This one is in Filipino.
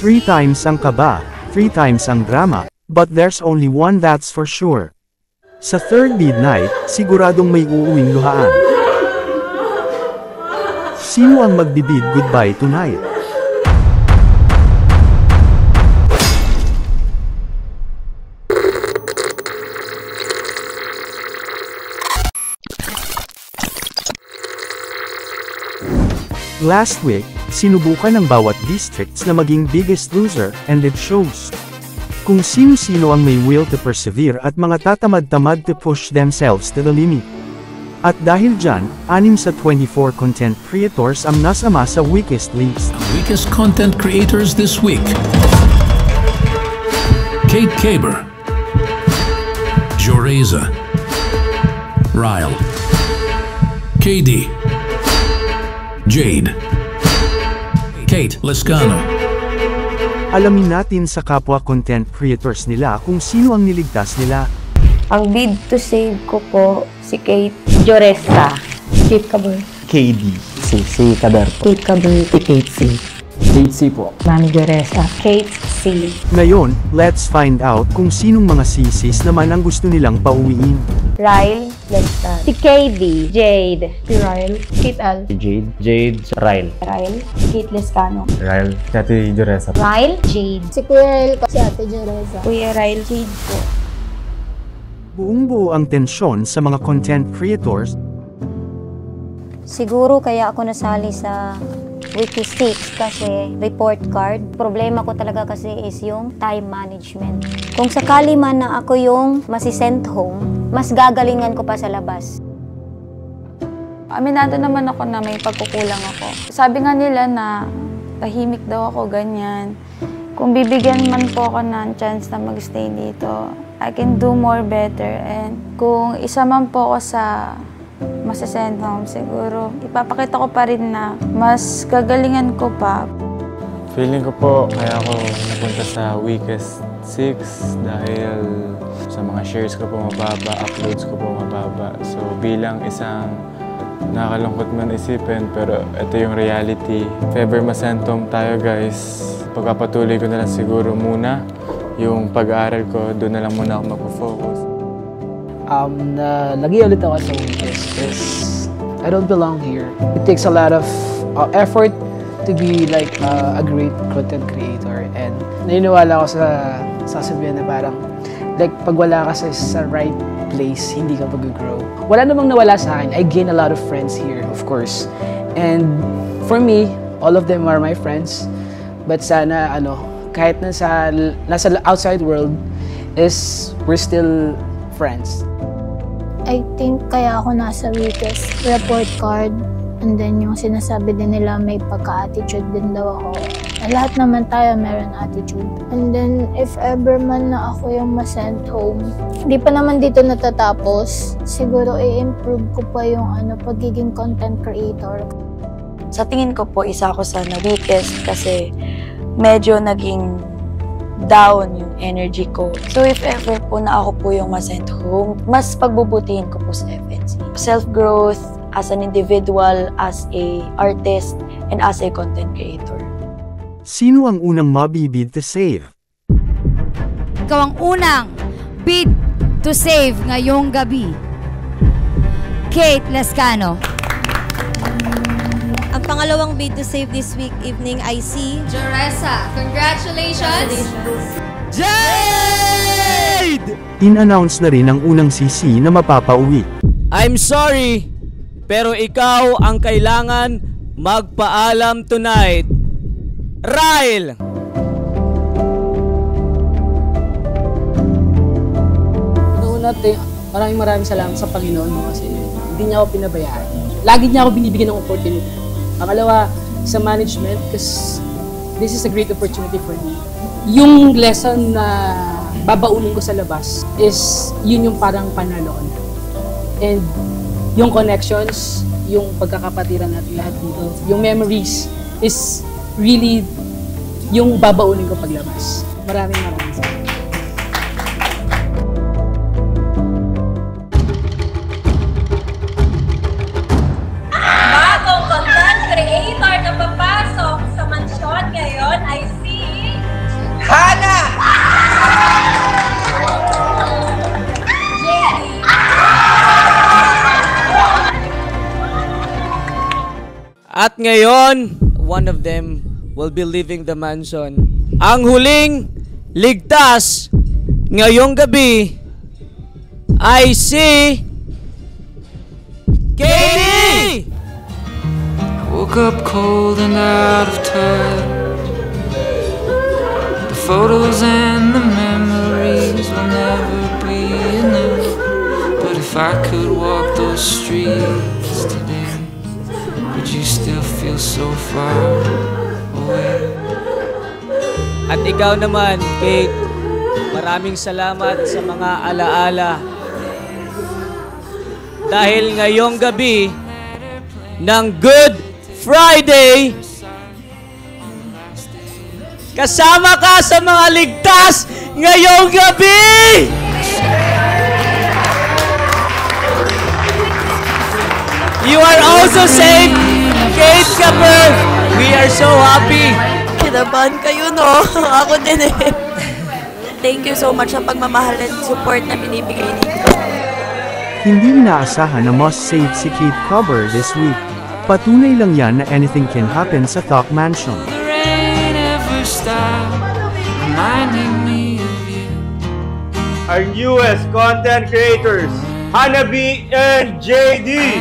3 times ang kaba, 3 times ang drama, but there's only one that's for sure. Sa third midnight, siguradong may uuwing luhaan. Sino ang magbibid goodbye tonight? Last week, sinubukan ng bawat districts na maging biggest loser, and it shows. Kung sino-sino ang may will to persevere at mga tatamad-tamad to push themselves to the limit. At dahil dyan, 6 sa 24 content creators ang nasama sa weakest list. Weakest content creators this week: Kate Kaber, Joreza, Ryle, KD, Jade, Kate Lescano. Alamin natin sa kapwa content creators nila kung sino ang niligtas nila. Ang bid to save ko po, si Kate Joreza. Kate Kaber. KD. Si Kaber po. Kate Kaber. Si Kate C. Kate C po. Mami Joreza. Kate C. Ngayon, let's find out kung sinong mga sisis naman ang gusto nilang pauwiin. Ryle Lestan. Si KD. Jade. Si Ryle. Kate L. Si Jade. Jade. Ryle. Ryle. Kate Lescano. Ryle. Si Ate Joreza. Ryle. Jade. Si Kuya Ryle. Si Ate Joreza. Kuya Ryle. Jade po. Buong-buo ang tensyon sa mga content creators. Siguro kaya ako nasali sa Wiki 6 kasi report card. Problema ko talaga kasi is yung time management. Kung sakali man na ako yung masisend home, mas gagalingan ko pa sa labas. Aminado naman ako na may pagkukulang ako. Sabi nga nila na tahimik daw ako, ganyan. Kung bibigyan man po ako ng chance na mag-stay dito, I can do more better. And kung isa man po ako sa masasend home, siguro ipapakita ko pa rin na mas gagalingan ko pa. Feeling ko po kaya ako napunta sa weakest 6 dahil sa mga shares ko po mababa, uploads ko po mababa. So bilang isang nakakalungkot man isipin, pero ito yung reality. If ever masend home tayo guys, pagpapatuloy ko na lang siguro muna yung pag-aaral ko, doon na lang muna ako magpo-focus. Lagi ulit ako sa weakest because I don't belong here. It takes a lot of effort to be like a great content creator, and naniniwala ako sa sasabihin na parang like pag wala ka sa right place, hindi ka mag-grow. Wala namang nawala sa akin. I gain a lot of friends here, of course. And for me, all of them are my friends. But sana kahit nasa outside world is we're still friends. I think kaya ako nasa weakest report card, and then yung sinasabi din nila may pagka-attitude din daw ako. Lahat naman tayo meron attitude. And then if ever man na ako yung ma-send home, hindi pa naman dito natatapos, siguro i-improve ko pa yung pagiging content creator. Sa tingin ko po, isa ako sa na-weakest kasi medyo naging down yung energy ko. So if ever po na ako po yung ma-send home, mas pagbubutihin ko po sa FNC. Self-growth as an individual, as a artist, and as a content creator. Sino ang unang mabibid to save? Ikaw ang unang bid to save ngayong gabi. Kate Lescano. Ang pangalawang bid to save this week evening ay si Joreza. Congratulations! Jade! In-announce na rin ang unang sisi na mapapauwi. I'm sorry, pero ikaw ang kailangan magpaalam tonight. Ryle! Una, maraming salamat sa Panginoon mo kasi hindi niya ako pinabayaan. Lagi niya ako binibigyan ng opportunity. Pangalawa, sa management, because this is a great opportunity for me. Yung lesson na babaunin ko sa labas is yun yung parang panaloon. And yung connections, yung pagkakapatiran natin lahat dito, yung memories is really yung babaunin ko paglabas. Maraming salamat. Bagong content creator na papasok sa mansyon ngayon ay si At ngayon, one of them will be leaving the mansion. Ang huling ligtas ngayong gabi ay si Katie! I woke up cold and out of touch. The photos and the memories will never be enough. But if I could walk those streets today, would you still feel so far away? At ikaw naman, Kate, maraming salamat sa mga alaala. Dahil ngayong gabi ng Good Friday, kasama ka sa mga ligtas ngayong gabi! You are also safe, Kate Kapper. We are so happy. Kinabahan kayo, no? Ako din eh. Thank you so much sa pagmamahal at support na binibigay ninyo. Hindi inaasahan na must save si Kate Kapper this week. Patunay lang yan na anything can happen sa Talk Mansion. The rain never stopped reminding me of you. Our newest content creators, Hanabi and JD.